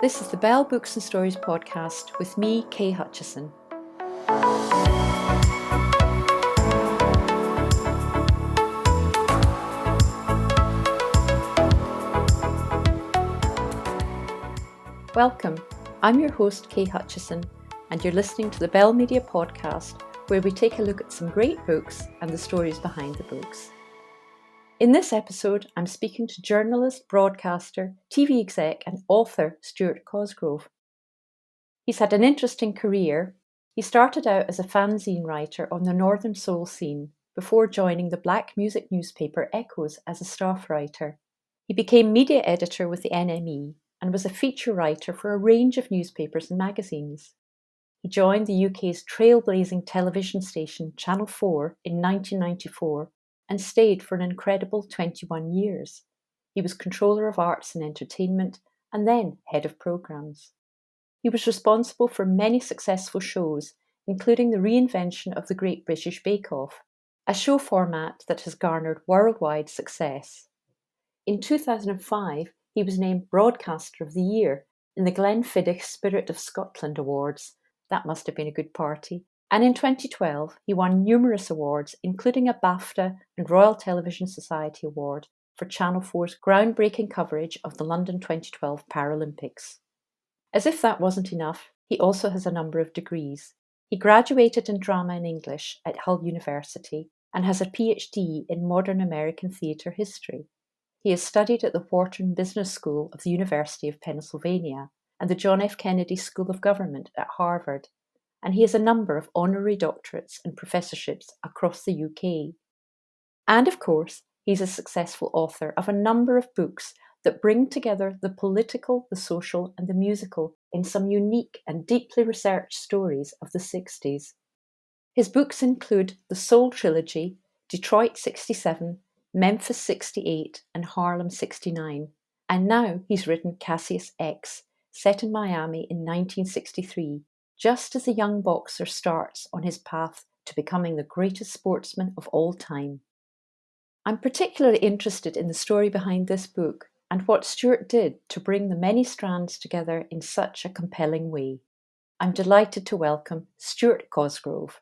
This is the Belle Books and Stories podcast with me, Kay Hutchison. Welcome, I'm your host, Kay Hutchison, and you're listening to the Belle Media podcast, where we take a look at some great books and the stories behind the books. In this episode, I'm speaking to journalist, broadcaster, TV exec and author Stuart Cosgrove. He's had an interesting career. He started out as a fanzine writer on the Northern Soul scene before joining the black music newspaper Echoes as a staff writer. He became media editor with the NME and was a feature writer for a range of newspapers and magazines. He joined the UK's trailblazing television station Channel 4 in 1994 and stayed for an incredible 21 years. He was controller of arts and entertainment and then head of programmes. He was responsible for many successful shows, including the reinvention of the Great British Bake Off, a show format that has garnered worldwide success. In 2005, he was named Broadcaster of the Year in the Glenfiddich Spirit of Scotland Awards. That must have been a good party. And in 2012, he won numerous awards, including a BAFTA and Royal Television Society Award for Channel 4's groundbreaking coverage of the London 2012 Paralympics. As if that wasn't enough, he also has a number of degrees. He graduated in drama and English at Hull University and has a PhD in modern American theatre history. He has studied at the Wharton Business School of the University of Pennsylvania and the John F. Kennedy School of Government at Harvard, and he has a number of honorary doctorates and professorships across the UK. And of course, he's a successful author of a number of books that bring together the political, the social, and the musical in some unique and deeply researched stories of the 60s. His books include the Soul Trilogy, Detroit 67, Memphis 68, and Harlem 69. And now he's written CASSIUS X, set in Miami in 1963, just as a young boxer starts on his path to becoming the greatest sportsman of all time. I'm particularly interested in the story behind this book and what Stuart did to bring the many strands together in such a compelling way. I'm delighted to welcome Stuart Cosgrove.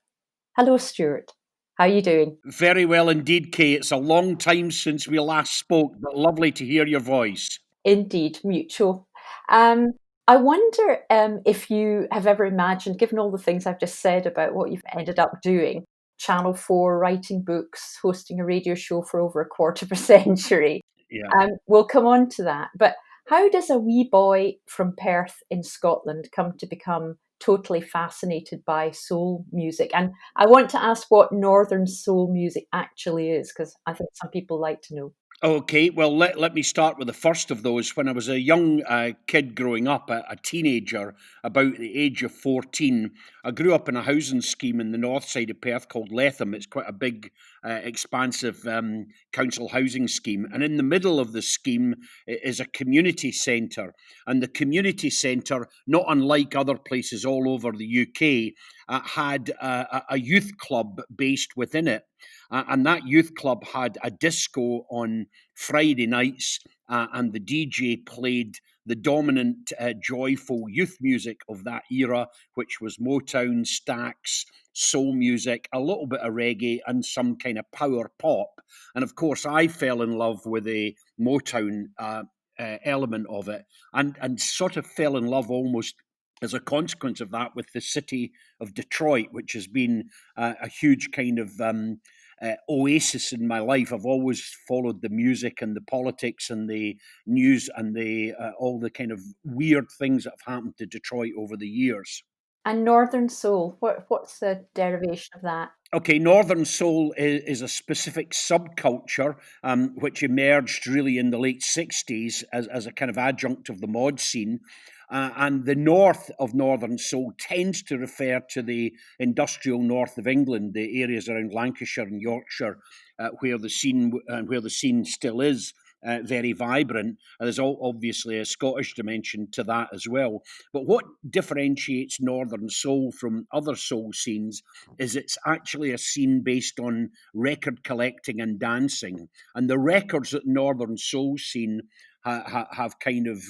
Hello, Stuart. How are you doing? Very well indeed, Kay. It's a long time since we last spoke, but lovely to hear your voice. Indeed, mutual. I wonder if you have ever imagined, given all the things I've just said about what you've ended up doing, Channel 4, writing books, hosting a radio show for over a quarter of a century. Yeah. We'll come on to that. But how does a wee boy from Perth in Scotland come to become totally fascinated by soul music? And I want to ask what Northern soul music actually is, because I think some people like to know. Okay, well, let me start with the first of those. When I was a young kid growing up, a teenager, about the age of 14, I grew up in a housing scheme in the north side of Perth called Letham. It's quite a big, expansive council housing scheme. And in the middle of the scheme is a community centre. And the community centre, not unlike other places all over the UK, had a youth club based within it. And that youth club had a disco on Friday nights, and the DJ played the dominant, joyful youth music of that era, which was Motown, Stax, soul music, a little bit of reggae, and some kind of power pop. And of course, I fell in love with the Motown element of it, and sort of fell in love almost as a consequence of that with the city of Detroit, which has been a huge kind of oasis in my life. I've always followed the music and the politics and the news and the all the kind of weird things that have happened to Detroit over the years. And Northern soul, what's the derivation of that? Okay, Northern Soul is a specific subculture which emerged really in the late 60s as a kind of adjunct of the mod scene. And the north of Northern Soul tends to refer to the industrial north of England, the areas around Lancashire and Yorkshire, where the scene still is very vibrant. There's obviously a Scottish dimension to that as well. But what differentiates Northern Soul from other soul scenes is it's actually a scene based on record collecting and dancing. And the records that Northern Soul scene have kind of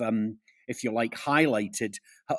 if you like, highlighted,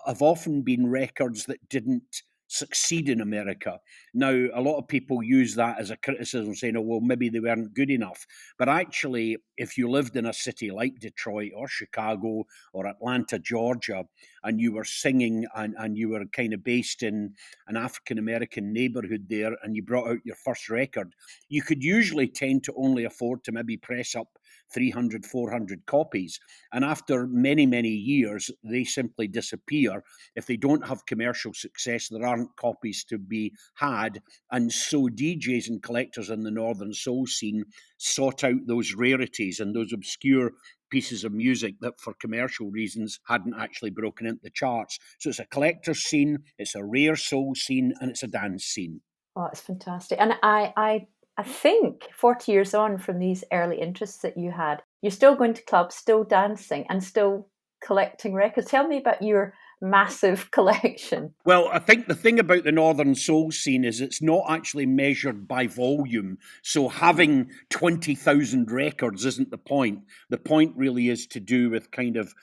have often been records that didn't succeed in America. Now, a lot of people use that as a criticism, saying, oh, well, maybe they weren't good enough. But actually, if you lived in a city like Detroit or Chicago or Atlanta, Georgia, and you were singing and you were kind of based in an African American neighborhood there, and you brought out your first record, you could usually tend to only afford to maybe press up 300, 400 copies. And after many, many years, they simply disappear. If they don't have commercial success, there aren't copies to be had. And so DJs and collectors in the Northern Soul scene sought out those rarities and those obscure pieces of music that for commercial reasons hadn't actually broken into the charts. So it's a collector's scene, it's a rare soul scene, and it's a dance scene. Oh, it's fantastic. And I think 40 years on from these early interests that you had, you're still going to clubs, still dancing, and still collecting records. Tell me about your massive collection. Well, I think the thing about the Northern Soul scene is it's not actually measured by volume. So having 20,000 records isn't the point. The point really is to do with kind of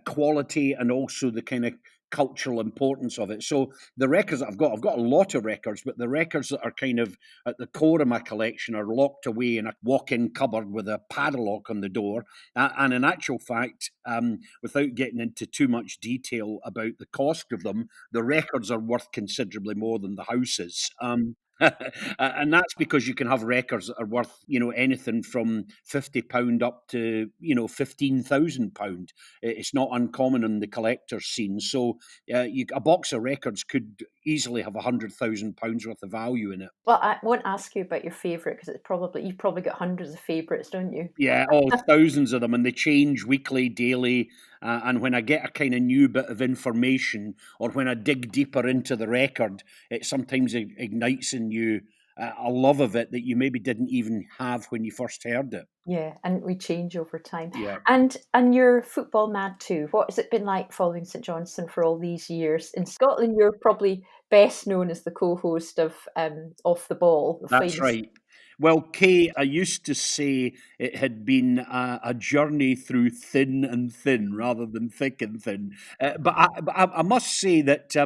quality and also the kind of cultural importance of it. So the records that I've got a lot of records, but the records that are kind of at the core of my collection are locked away in a walk-in cupboard with a padlock on the door. And in actual fact, without getting into too much detail about the cost of them, the records are worth considerably more than the houses. And that's because you can have records that are worth, anything from £50 up to, £15,000. It's not uncommon in the collector's scene. So a box of records could easily have £100,000 worth of value in it. Well, I won't ask you about your favourite because you've probably got hundreds of favourites, don't you? Yeah, thousands of them, and they change weekly, daily. And when I get a kind of new bit of information, or when I dig deeper into the record, it sometimes ignites in you a love of it that you maybe didn't even have when you first heard it. Yeah, and we change over time. Yeah. And you're football mad too. What has it been like following St Johnstone for all these years? In Scotland, you're probably best known as the co-host of Off the Ball, the That's famous. right. Well, Kay, I used to say it had been a journey through thin and thin rather than thick and thin. But I must say that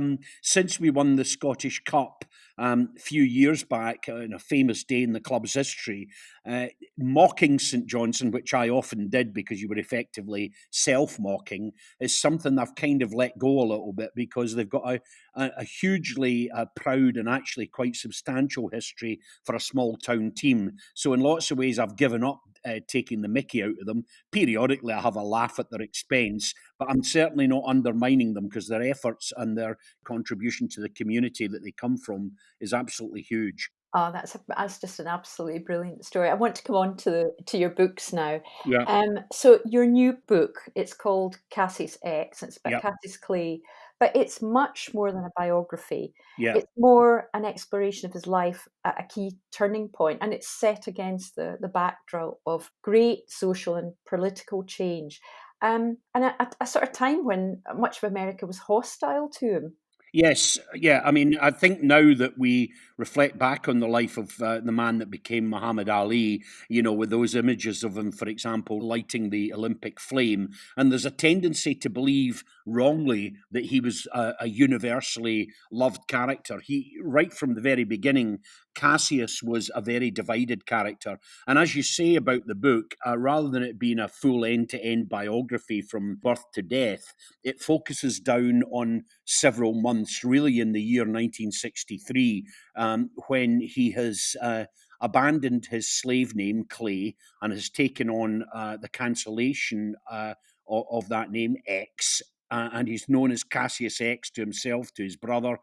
since we won the Scottish Cup a few years back, in a famous day in the club's history, uh, mocking St Johnstone, which I often did because you were effectively self-mocking, is something I've kind of let go a little bit because they've got a hugely proud and actually quite substantial history for a small town team. So in lots of ways, I've given up taking the mickey out of them. Periodically, I have a laugh at their expense, but I'm certainly not undermining them because their efforts and their contribution to the community that they come from is absolutely huge. Oh, that's just an absolutely brilliant story. I want to come on to your books now. Yeah, So your new book, it's called CASSIUS X. It's about yeah, Cassius Clay, but it's much more than a biography. yeah. It's more an exploration of his life at a key turning point, and it's set against the backdrop of great social and political change, and at a sort of time when much of America was hostile to him. Yes, yeah. I mean, I think now that we reflect back on the life of the man that became Muhammad Ali, with those images of him, for example, lighting the Olympic flame, and there's a tendency to believe wrongly that he was a universally loved character. Right from the very beginning, Cassius was a very divided character. And as you say about the book, rather than it being a full end to end biography from birth to death, it focuses down on several months, really in the year 1963, when he has abandoned his slave name, Clay, and has taken on the cancellation of that name, X. And he's known as Cassius X to himself, to his brother,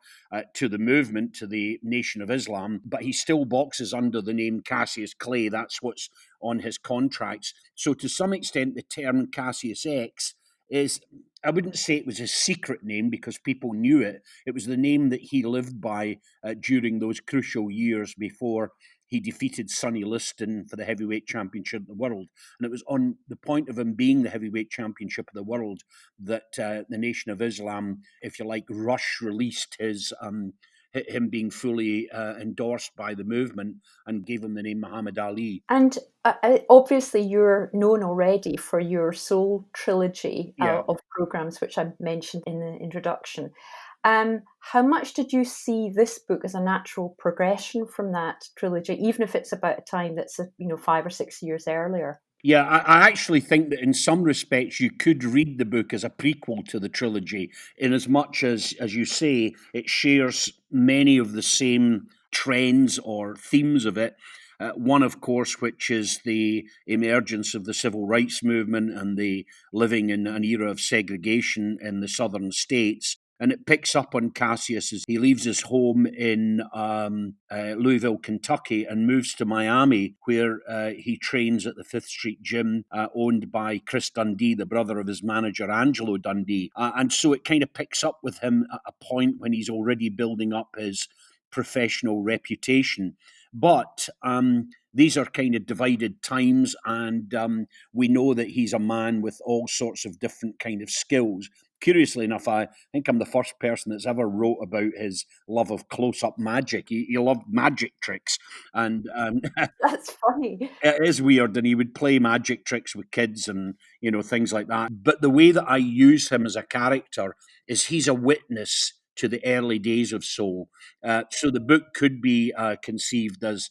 to the movement, to the Nation of Islam. But he still boxes under the name Cassius Clay. That's what's on his contracts. So, to some extent, the term Cassius X is, I wouldn't say it was his secret name because people knew it. It was the name that he lived by during those crucial years before he defeated Sonny Liston for the heavyweight championship of the world. And it was on the point of him being the heavyweight championship of the world that the Nation of Islam, if you like, rush released him being fully endorsed by the movement and gave him the name Muhammad Ali. And obviously, you're known already for your Soul trilogy Yeah. of programs, which I mentioned in the introduction. How much did you see this book as a natural progression from that trilogy, even if it's about a time that's 5 or 6 years earlier? Yeah, I actually think that in some respects you could read the book as a prequel to the trilogy, in as much as you say, it shares many of the same trends or themes of it. One, of course, which is the emergence of the civil rights movement and the living in an era of segregation in the southern states. And it picks up on Cassius as he leaves his home in Louisville, Kentucky, and moves to Miami, where he trains at the Fifth Street Gym, owned by Chris Dundee, the brother of his manager, Angelo Dundee. And so it kind of picks up with him at a point when he's already building up his professional reputation. But these are kind of divided times, and we know that he's a man with all sorts of different kind of skills. Curiously enough, I think I'm the first person that's ever wrote about his love of close-up magic. He loved magic tricks, and That's funny. it is weird. And he would play magic tricks with kids and things like that. But the way that I use him as a character is he's a witness to the early days of soul. So the book could be conceived as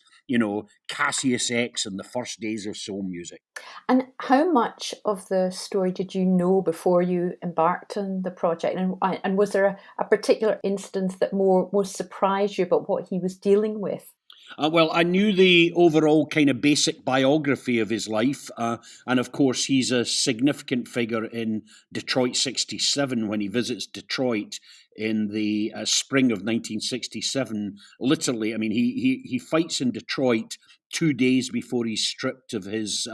Cassius X and the first days of soul music. And how much of the story did you know before you embarked on the project? And was there a particular incident that most surprised you about what he was dealing with? Well, I knew the overall kind of basic biography of his life. And of course, he's a significant figure in Detroit 67 when he visits Detroit in the spring of 1967. Literally, I mean, he fights in Detroit 2 days before he's stripped of his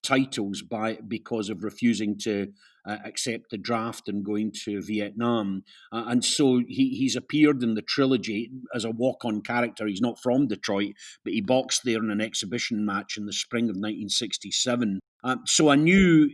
titles because of refusing to accept the draft and going to Vietnam. And so he's appeared in the trilogy as a walk-on character. He's not from Detroit, but he boxed there in an exhibition match in the spring of 1967. So I knew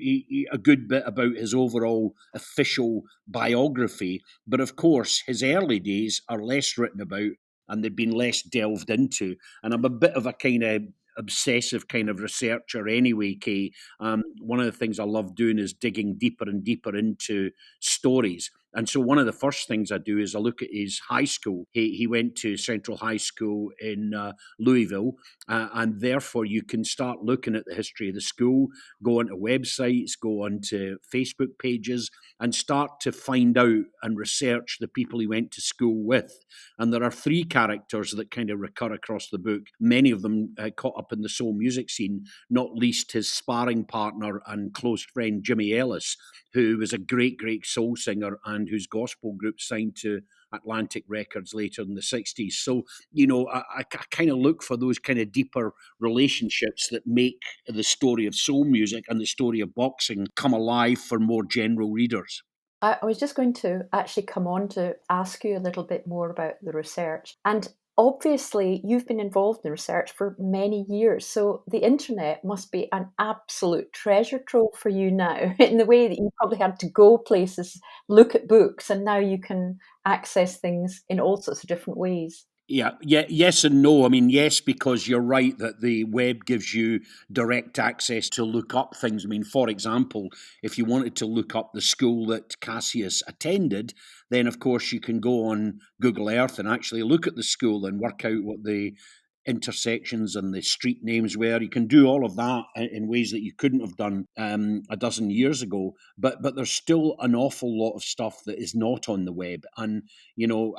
a good bit about his overall official biography, but of course his early days are less written about and they've been less delved into. And I'm a bit of a kind of obsessive kind of researcher anyway, Kay. One of the things I love doing is digging deeper and deeper into stories. And so one of the first things I do is I look at his high school. He went to Central High School in Louisville, and therefore you can start looking at the history of the school, go onto websites, go onto Facebook pages, and start to find out and research the people he went to school with. And there are three characters that kind of recur across the book, many of them caught up in the soul music scene, not least his sparring partner and close friend Jimmy Ellis, who was a great, great soul singer and whose gospel group signed to Atlantic Records later in the 60s. So, I kind of look for those kind of deeper relationships that make the story of soul music and the story of boxing come alive for more general readers. I was just going to actually come on to ask you a little bit more about the research. And obviously, you've been involved in research for many years. So the internet must be an absolute treasure trove for you now, in the way that you probably had to go places, look at books, and now you can access things in all sorts of different ways. Yeah, yes and no. I mean, yes, because you're right that the web gives you direct access to look up things. I mean, for example, if you wanted to look up the school that Cassius attended, then of course you can go on Google Earth and actually look at the school and work out what the intersections and the street names were. You can do all of that in ways that you couldn't have done a dozen years ago. But there's still an awful lot of stuff that is not on the web. And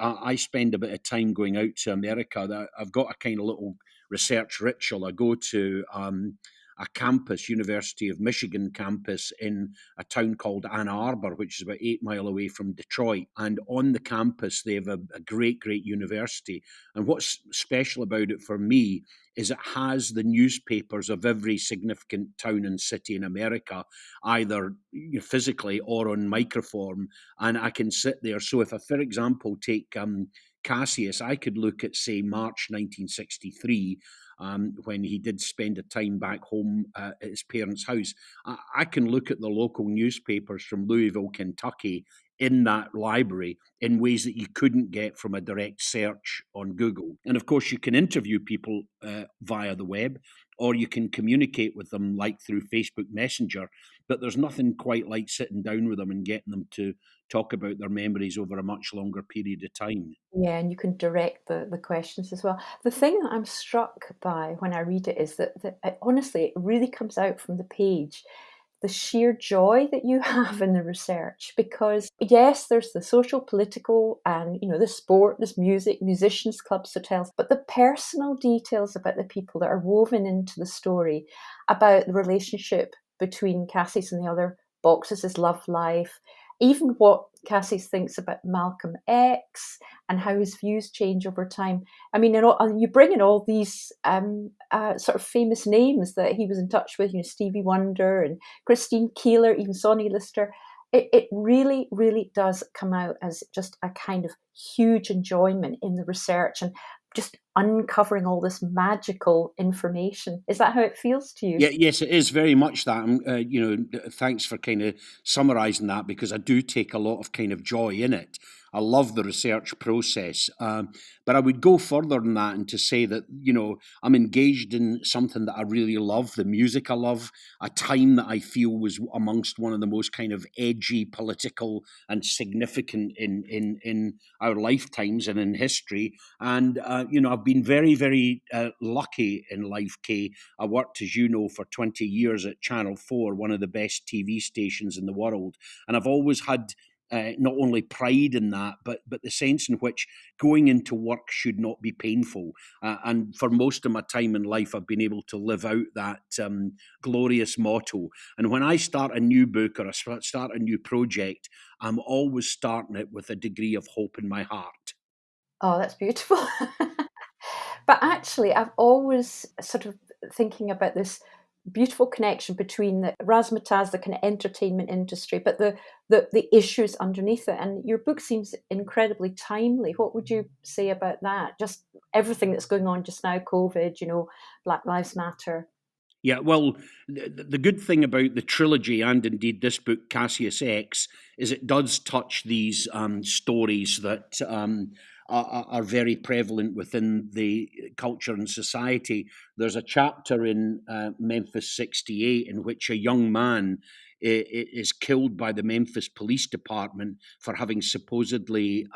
I spend a bit of time going out to America. I've got a kind of little research ritual. I go to a campus, University of Michigan campus in a town called Ann Arbor, which is about 8 miles away from Detroit. And on the campus, they have a great, great university. And what's special about it for me is it has the newspapers of every significant town and city in America, either physically or on microform, and I can sit there. So if I, for example, take Cassius, I could look at, say, March 1963, when he did spend a time back home at his parents' house. I can look at the local newspapers from Louisville, Kentucky in that library in ways that you couldn't get from a direct search on Google. And of course, you can interview people via the web, or you can communicate with them like through Facebook Messenger. But there's nothing quite like sitting down with them and getting them to talk about their memories over a much longer period of time. Yeah, and you can direct the questions as well. The thing that I'm struck by when I read it is that honestly, it really comes out from the page, the sheer joy that you have in the research. Because yes, there's the social, political, and the sport, there's music, musicians, clubs, hotels, but the personal details about the people that are woven into the story, about the relationship between Cassius and the other boxes, his love life, even what Cassius thinks about Malcolm X and how his views change over time. I mean, and you bring in all these sort of famous names that he was in touch with, Stevie Wonder and Christine Keeler, even Sonny Lister. It really, really does come out as just a kind of huge enjoyment in the research and just uncovering all this magical information. Is that how it feels to you? Yeah, yes, it is very much that. Thanks for kind of summarising that, because I do take a lot of kind of joy in it. I love the research process, but I would go further than that and to say that I'm engaged in something that I really love, the music I love, a time that I feel was amongst one of the most kind of edgy, political, and significant in our lifetimes and in history. And I've been very, very lucky in life, Kay. I worked, as you know, for 20 years at Channel 4, one of the best TV stations in the world. And I've always had not only pride in that, but the sense in which going into work should not be painful. And for most of my time in life, I've been able to live out that glorious motto. And when I start a new book or I start a new project, I'm always starting it with a degree of hope in my heart. Oh, that's beautiful. But actually, I've always sort of thinking about this beautiful connection between the razzmatazz, the kind of entertainment industry, but the issues underneath it. And your book seems incredibly timely. What would you say about that? Just everything that's going on just now, COVID, Black Lives Matter. Yeah, well, the good thing about the trilogy and indeed this book, Cassius X, is it does touch these stories that are very prevalent within the culture and society. There's a chapter in Memphis 68 in which a young man is killed by the Memphis Police Department for having supposedly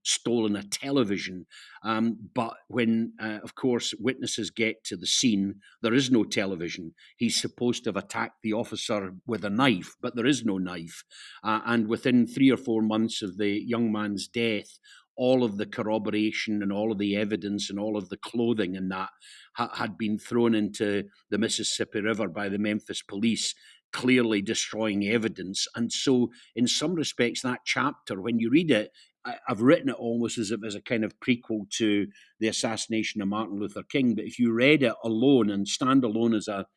stolen a television. But when, of course, witnesses get to the scene, there is no television. He's supposed to have attacked the officer with a knife, but there is no knife. And within 3 or 4 months of the young man's death, all of the corroboration and all of the evidence and all of the clothing and that had been thrown into the Mississippi River by the Memphis police, clearly destroying evidence. And so, in some respects, that chapter, when you read it, I've written it almost as if as a kind of prequel to the assassination of Martin Luther King. But if you read it alone and stand alone as a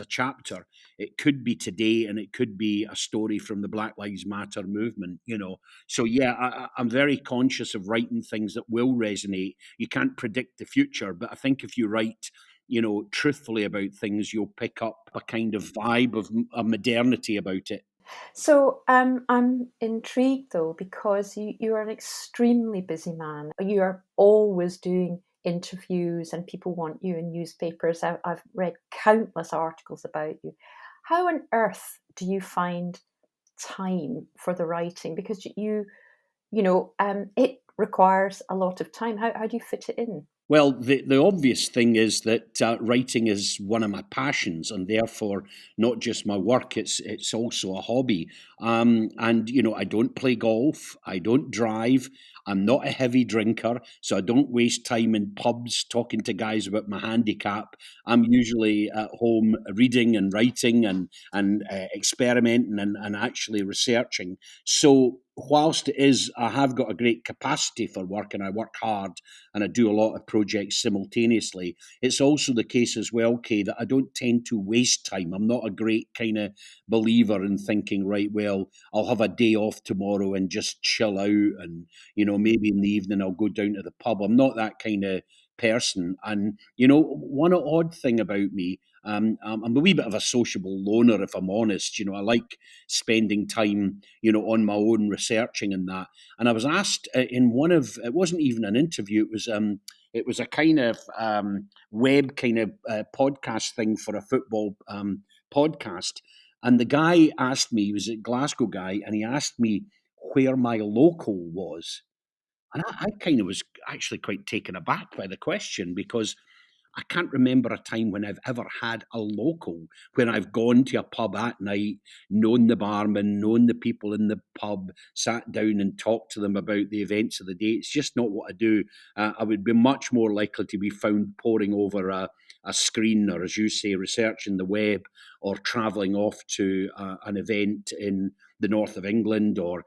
chapter, it could be today, and it could be a story from the Black Lives Matter movement. So yeah, I'm very conscious of writing things that will resonate. You can't predict the future, but I think if you write truthfully about things, you'll pick up a kind of vibe of a modernity about it. So I'm intrigued though, because you are an extremely busy man. You are always doing interviews and people want you in newspapers. I've read countless articles about you. How on earth do you find time for the writing? Because it requires a lot of time. How do you fit it in? Well, the obvious thing is that writing is one of my passions, and therefore not just my work. It's also a hobby. And I don't play golf. I don't drive. I'm not a heavy drinker, so I don't waste time in pubs talking to guys about my handicap. I'm usually at home reading and writing and experimenting and actually researching. So whilst I have got a great capacity for work and I work hard and I do a lot of projects simultaneously, it's also the case as well, Kay, that I don't tend to waste time. I'm not a great kind of believer in thinking, right, well, I'll have a day off tomorrow and just chill out and, maybe in the evening I'll go down to the pub. I'm not that kind of person. And, one odd thing about me, I'm a wee bit of a sociable loner, if I'm honest. I like spending time, on my own researching and that. And I was asked in one of, it wasn't even an interview, it was a kind of web kind of podcast thing for a football podcast. And the guy asked me, he was a Glasgow guy, and he asked me where my local was. And I kind of was actually quite taken aback by the question, because I can't remember a time when I've ever had a local, when I've gone to a pub at night, known the barman, known the people in the pub, sat down and talked to them about the events of the day. It's just not what I do. I would be much more likely to be found poring over a screen, or, as you say, researching the web, or travelling off to an event in the north of England, or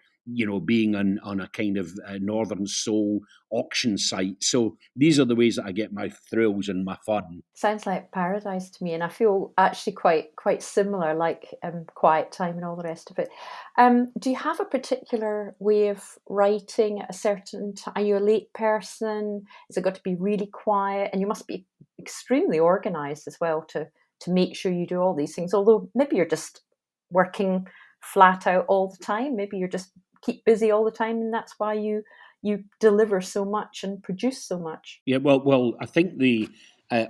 being on a kind of northern soul auction site. So these are the ways that I get my thrills and my fun. Sounds like paradise to me, and I feel actually quite similar, like quiet time and all the rest of it. Do you have a particular way of writing at a certain time? Are you a late person? Has it got to be really quiet? And you must be extremely organized as well to make sure you do all these things. Although maybe you're just working flat out all the time. Maybe you're just keep busy all the time, and that's why you deliver so much and produce so much. Yeah, well, I think the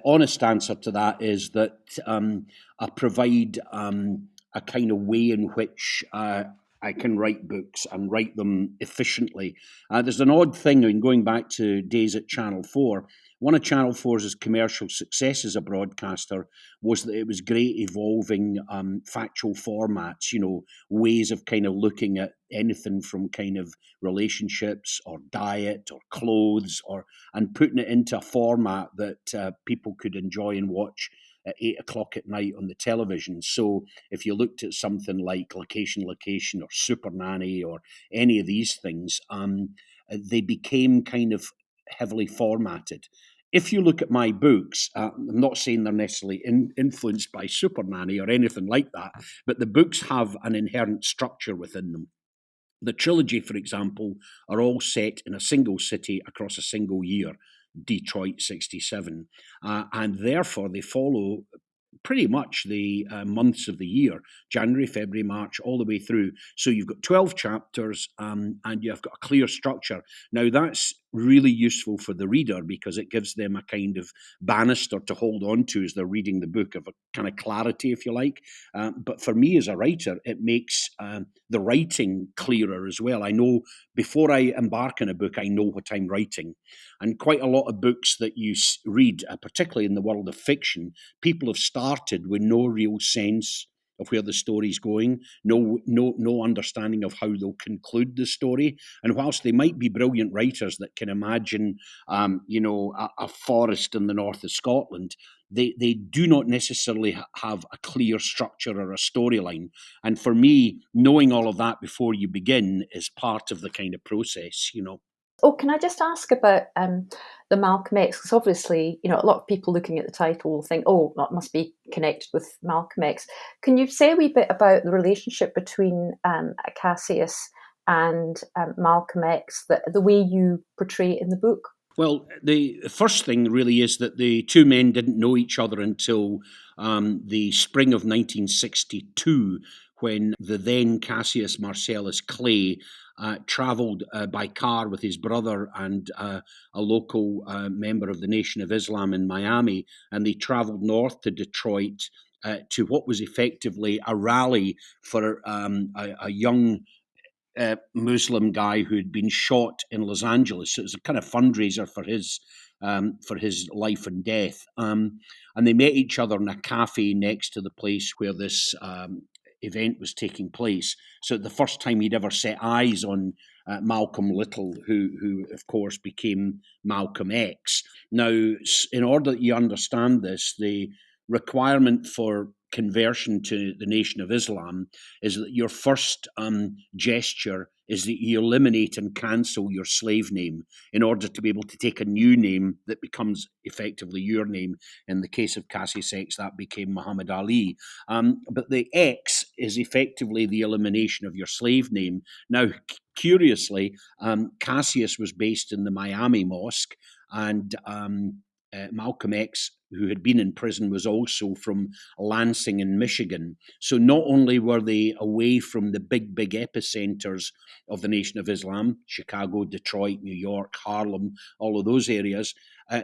honest answer to that is that I provide a kind of way in which I can write books and write them efficiently. There's an odd thing in going back to days at Channel 4. One of Channel 4's commercial success as a broadcaster was that it was great evolving factual formats, ways of kind of looking at anything from kind of relationships or diet or clothes, and putting it into a format that people could enjoy and watch at 8 o'clock at night on the television. So if you looked at something like Location or Super Nanny or any of these things, they became kind of heavily formatted. If you look at my books, I'm not saying they're necessarily influenced by Super Nanny or anything like that, but the books have an inherent structure within them. The trilogy, for example, are all set in a single city across a single year, Detroit 67. And therefore, they follow pretty much the months of the year, January, February, March, all the way through. So you've got 12 chapters and you've got a clear structure. Now, that's really useful for the reader because it gives them a kind of banister to hold on to as they're reading the book, of a kind of clarity, if you like. But for me as a writer, it makes the writing clearer as well. I know before I embark on a book, I know what I'm writing. And quite a lot of books that you read, particularly in the world of fiction, people have started with no real sense of where the story's going, no understanding of how they'll conclude the story. And whilst they might be brilliant writers that can imagine, a forest in the north of Scotland, they do not necessarily have a clear structure or a storyline. And for me, knowing all of that before you begin is part of the kind of process. Oh, can I just ask about the Malcolm X? Because obviously, a lot of people looking at the title will think, oh, that must be connected with Malcolm X. Can you say a wee bit about the relationship between Cassius and Malcolm X, the way you portray it in the book? Well, the first thing really is that the two men didn't know each other until the spring of 1962, when the then Cassius Marcellus Clay travelled by car with his brother and a local member of the Nation of Islam in Miami, and they travelled north to Detroit to what was effectively a rally for a young Muslim guy who'd been shot in Los Angeles. So it was a kind of fundraiser for his life and death. And they met each other in a cafe next to the place where this event was taking place. So the first time he'd ever set eyes on Malcolm Little, who of course became Malcolm X. Now, in order that you understand this, the requirement for conversion to the Nation of Islam is that your first gesture is that you eliminate and cancel your slave name in order to be able to take a new name that becomes effectively your name. In the case of Cassius X, that became Muhammad Ali. But the X is effectively the elimination of your slave name. Now, curiously, Cassius was based in the Miami Mosque, and Malcolm X who had been in prison, was also from Lansing in Michigan. So not only were they away from the big epicenters of the Nation of Islam, Chicago, Detroit, New York, Harlem, all of those areas,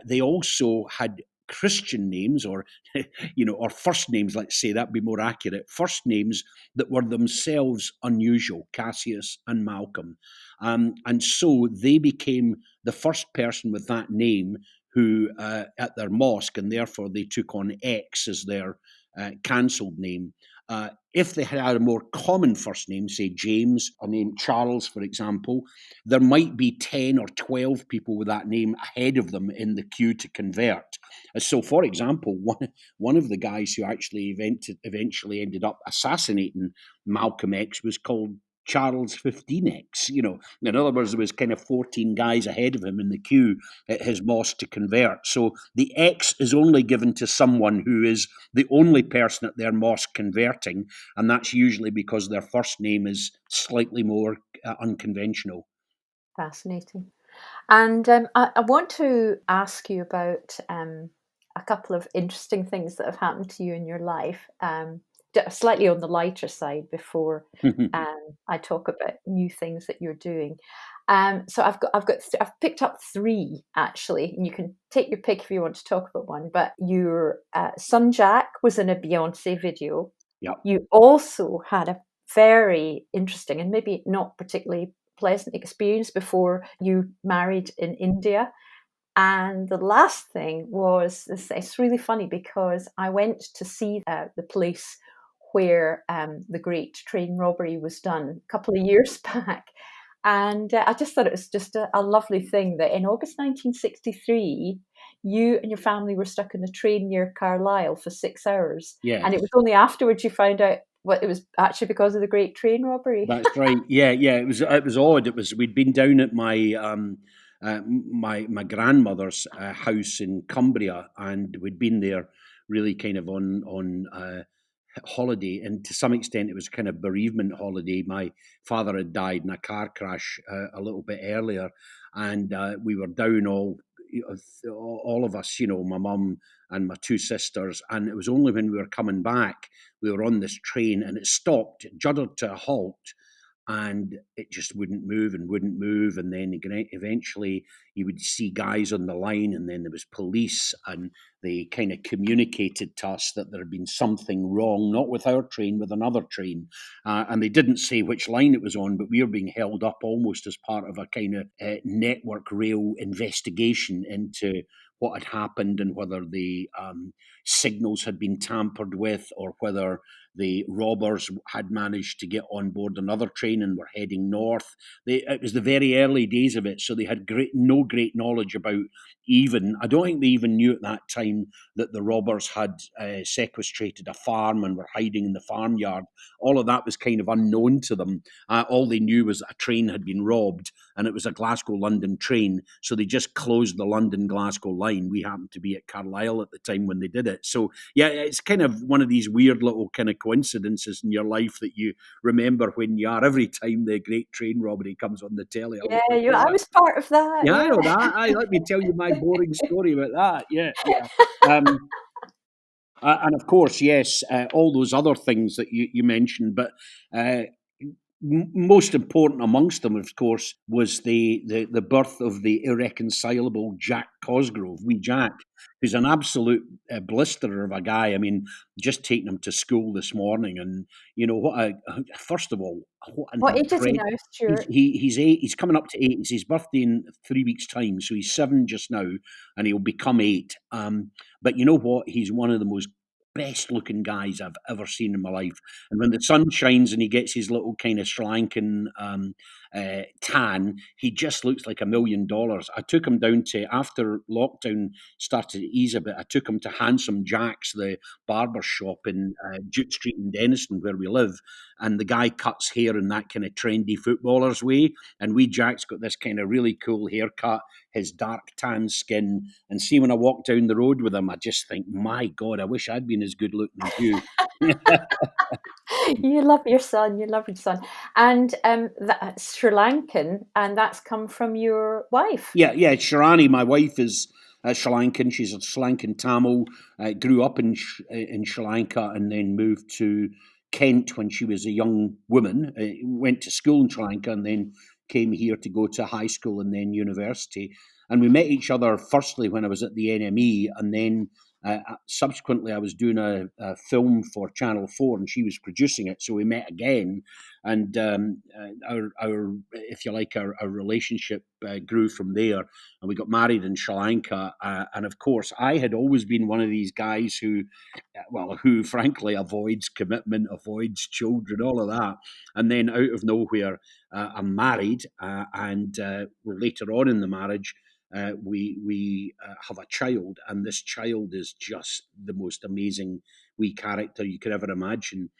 they also had Christian names, or or first names, let's say, that'd be more accurate, first names that were themselves unusual, Cassius and Malcolm. And so they became the first person with that name who, at their mosque, and therefore they took on X as their cancelled name. If they had a more common first name, say James, or named Charles, for example, there might be 10 or 12 people with that name ahead of them in the queue to convert. So, for example, one of the guys who actually eventually ended up assassinating Malcolm X was called Charles 15X. In other words, there was kind of 14 guys ahead of him in the queue at his mosque to convert. So the X is only given to someone who is the only person at their mosque converting, and that's usually because their first name is slightly more unconventional. Fascinating. And I want to ask you about a couple of interesting things that have happened to you in your life, slightly on the lighter side before I talk about new things that you're doing. So I've picked up three actually, and you can take your pick if you want to talk about one. But your son Jack was in a Beyonce video. Yep. You also had a very interesting and maybe not particularly pleasant experience before you married in India. And the last thing was this, it's really funny because I went to see the place where the great train robbery was done a couple of years back. And I just thought it was just a lovely thing that in August 1963, you and your family were stuck in a train near Carlisle for 6 hours. Yes. And it was only afterwards you found out what it was actually because of the great train robbery. That's right. Yeah. It was odd. We'd been down at my my grandmother's house in Cumbria, and we'd been there really kind of on holiday, and to some extent it was kind of bereavement holiday. My father had died in a car crash a little bit earlier, and we were down all of us, my mum and my two sisters, and it was only when we were coming back, we were on this train and it stopped, it juddered to a halt, and it just wouldn't move and wouldn't move. And then eventually you would see guys on the line, and then there was police, and they kind of communicated to us that there had been something wrong, not with our train, with another train. And they didn't say which line it was on, but we were being held up almost as part of a kind of network rail investigation into what had happened and whether the signals had been tampered with, or whether the robbers had managed to get on board another train and were heading north. It was the very early days of it, so they had no great knowledge about I don't think they even knew at that time that the robbers had sequestrated a farm and were hiding in the farmyard. All of that was kind of unknown to them. All they knew was that a train had been robbed, and it was a Glasgow-London train, so they just closed the London-Glasgow line. We happened to be at Carlisle at the time when they did it. So, yeah, it's kind of one of these weird little kind of coincidences in your life that you remember when you are, every time the great train robbery comes on the telly. Yeah, I was part of that. Yeah, I know that. Let me tell you my boring story about that. Yeah. And of course, yes, all those other things that you mentioned, but most important amongst them, of course, was the birth of the irreconcilable Jack Cosgrove, wee Jack, who's an absolute blisterer of a guy. I mean, just taking him to school this morning, and first of all, What age is he now, Stuart? He's 8. He's coming up to 8. It's his birthday in 3 weeks' time, so he's 7 just now, and he'll become 8. But you know what? He's one of the most best looking guys I've ever seen in my life. And when the sun shines and he gets his little kind of Sri Lankan tan, he just looks like $1 million. I took him down to, after lockdown started to ease a bit, I took him to Handsome Jack's, the barber shop in Duke Street in Denniston, where we live. And the guy cuts hair in that kind of trendy footballer's way. And wee Jack's got this kind of really cool haircut, his dark tan skin. And see, when I walk down the road with him, I just think, my God, I wish I'd been as good looking as you. You love your son. And that's Sri Lankan, and that's come from your wife. Yeah, Sharani, my wife, is Sri Lankan. She's a Sri Lankan Tamil. Grew up in Sri Lanka and then moved to Kent when she was a young woman. Went to school in Sri Lanka and then came here to go to high school and then university. And we met each other firstly when I was at the NME, and then subsequently I was doing a film for Channel 4 and she was producing it. So we met again, and our if you like, our relationship grew from there, and we got married in Sri Lanka. And of course, I had always been one of these guys who frankly avoids commitment, avoids children, all of that. And then out of nowhere, I'm married, and later on in the marriage, we have a child, and this child is just the most amazing wee character you could ever imagine.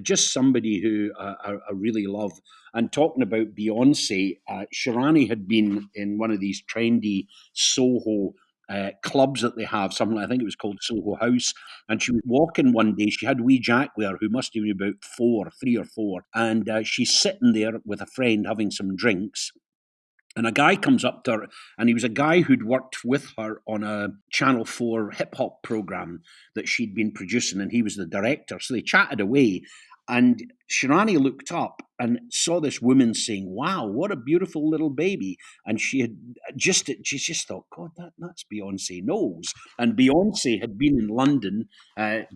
Just somebody who I really love. And talking about Beyonce, Shirani had been in one of these trendy Soho clubs that they have, something I think it was called Soho House. And she was walking one day. She had wee Jack with her, who must have been about 3 or 4, and she's sitting there with a friend having some drinks. And a guy comes up to her, and he was a guy who'd worked with her on a Channel 4 hip hop program that she'd been producing, and he was the director. So they chatted away, and Shirani looked up and saw this woman saying, "Wow, what a beautiful little baby." And she just thought, God, that's Beyonce Knowles. And Beyonce had been in London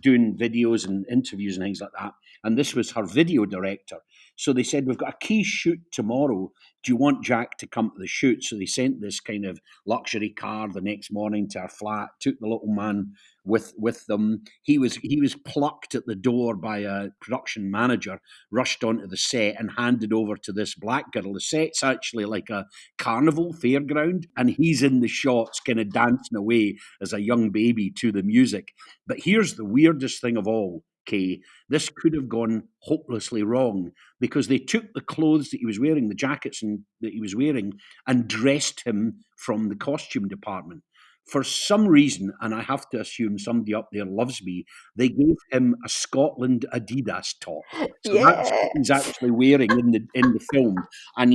doing videos and interviews and things like that. And this was her video director. So they said, "We've got a key shoot tomorrow. Do you want Jack to come to the shoot?" So they sent this kind of luxury car the next morning to our flat, took the little man with them. He was plucked at the door by a production manager, rushed onto the set and handed over to this black girl. The set's actually like a carnival fairground, and he's in the shots kind of dancing away as a young baby to the music. But here's the weirdest thing of all, Kay. This could have gone hopelessly wrong, because they took the clothes that he was wearing, the jackets that he was wearing, and dressed him from the costume department. For some reason, and I have to assume somebody up there loves me, they gave him a Scotland Adidas top. So that's what he's Yes. actually wearing in the film. And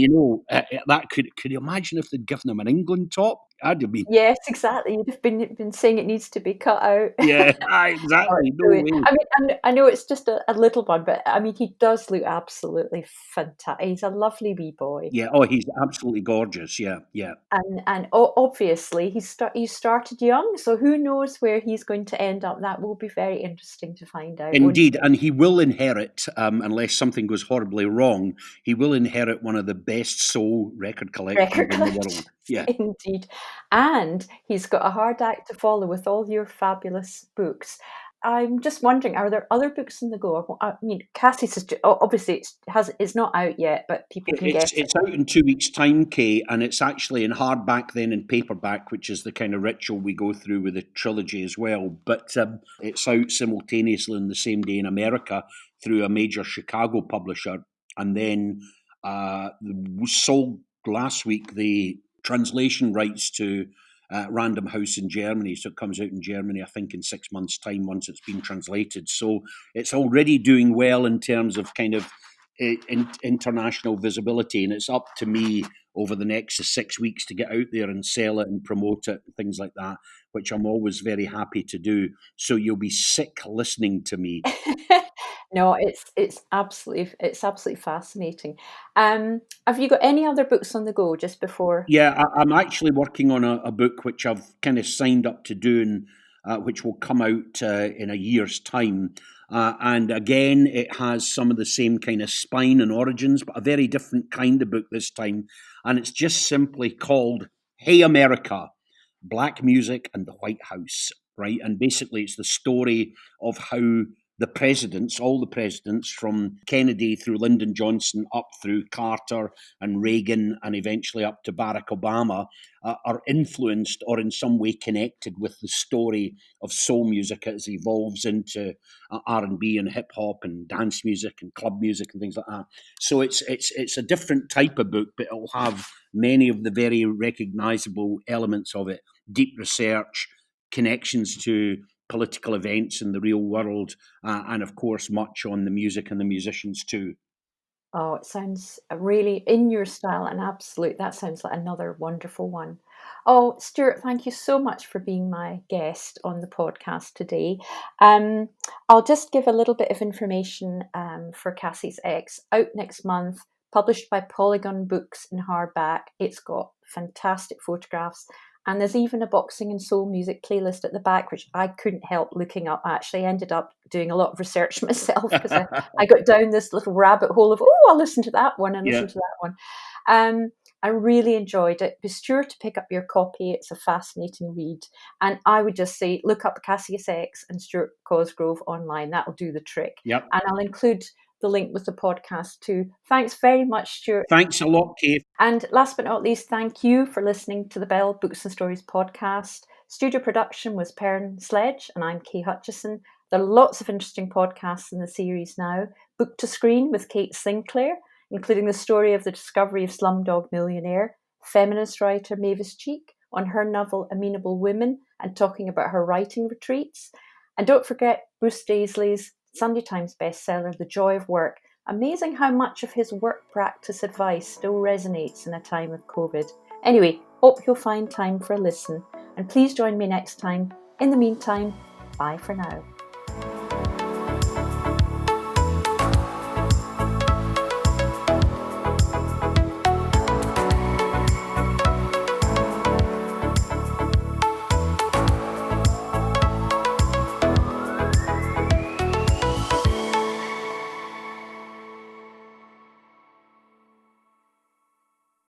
that could you imagine if they'd given him an England top? I'd have been, Yes, exactly. You'd have been saying it needs to be cut out. yeah, Oh, exactly, it's no brilliant. way. I mean, I know it's just a little one, but I mean, he does look absolutely fantastic. He's a lovely wee boy, Yeah, oh, he's absolutely gorgeous. Yeah, yeah. and obviously he started young, so who knows where he's going to end up? That will be very interesting to find out, won't Indeed, it? and he will inherit, unless something goes horribly wrong, he will inherit one of the best soul record collections Record in the collection, world. Yeah. indeed, and he's got a hard act to follow with all your fabulous books. I'm just wondering, are there other books in the go? I mean, Cassie's is obviously it's not out yet, but people can It's get it. it's out in 2 weeks' time, Kay, and it's actually in hardback, then in paperback, which is the kind of ritual we go through with the trilogy as well. But it's out simultaneously on the same day in America through a major Chicago publisher, and then we sold last week the translation rights to Random House in Germany. So it comes out in Germany, I think, in 6 months' time once it's been translated. So it's already doing well in terms of kind of international visibility, and it's up to me over the next 6 weeks to get out there and sell it and promote it and things like that, which I'm always very happy to do. So you'll be sick listening to me. No, it's absolutely fascinating. Have you got any other books on the go just before? Yeah, I'm actually working on a book which I've kind of signed up to doing, which will come out in a year's time. And again, it has some of the same kind of spine and origins, but a very different kind of book this time. And it's just simply called Hey America, Black Music and the White House, right? And basically, it's the story of how the presidents, all the presidents from Kennedy through Lyndon Johnson up through Carter and Reagan and eventually up to Barack Obama, are influenced or in some way connected with the story of soul music as it evolves into R&B and hip hop and dance music and club music and things like that. So it's a different type of book, but it'll have many of the very recognizable elements of it: deep research, connections to political events in the real world, and of course much on the music and the musicians too. Oh, it sounds really in your style and absolute. That sounds like another wonderful one. Oh, Stuart, thank you so much for being my guest on the podcast today. Um, I'll just give a little bit of information for CASSIUS X, out next month, published by Polygon Books in hardback. It's got fantastic photographs, and there's even a boxing and soul music playlist at the back, which I couldn't help looking up. I actually ended up doing a lot of research myself because I got down this little rabbit hole of, oh, I'll listen to that one and Yeah. listen to that one. I really enjoyed it. Be sure to pick up your copy. It's a fascinating read. And I would just say, look up CASSIUS X and Stuart Cosgrove online. That'll do the trick. Yep. And I'll include the link with the podcast too. Thanks very much, Stuart. Thanks a lot, Kay. And last but not least, thank you for listening to the Belle Books and Stories podcast. Studio production was Perrin Sledge, and I'm Kay Hutchison. There are lots of interesting podcasts in the series now. Book to Screen with Kate Sinclair, including the story of the discovery of Slumdog Millionaire, feminist writer Mavis Cheek on her novel Amenable Women and talking about her writing retreats. And don't forget Bruce Daisley's Sunday Times bestseller, The Joy of Work. Amazing how much of his work practice advice still resonates in a time of COVID. Anyway, hope you'll find time for a listen. And please join me next time. In the meantime, bye for now.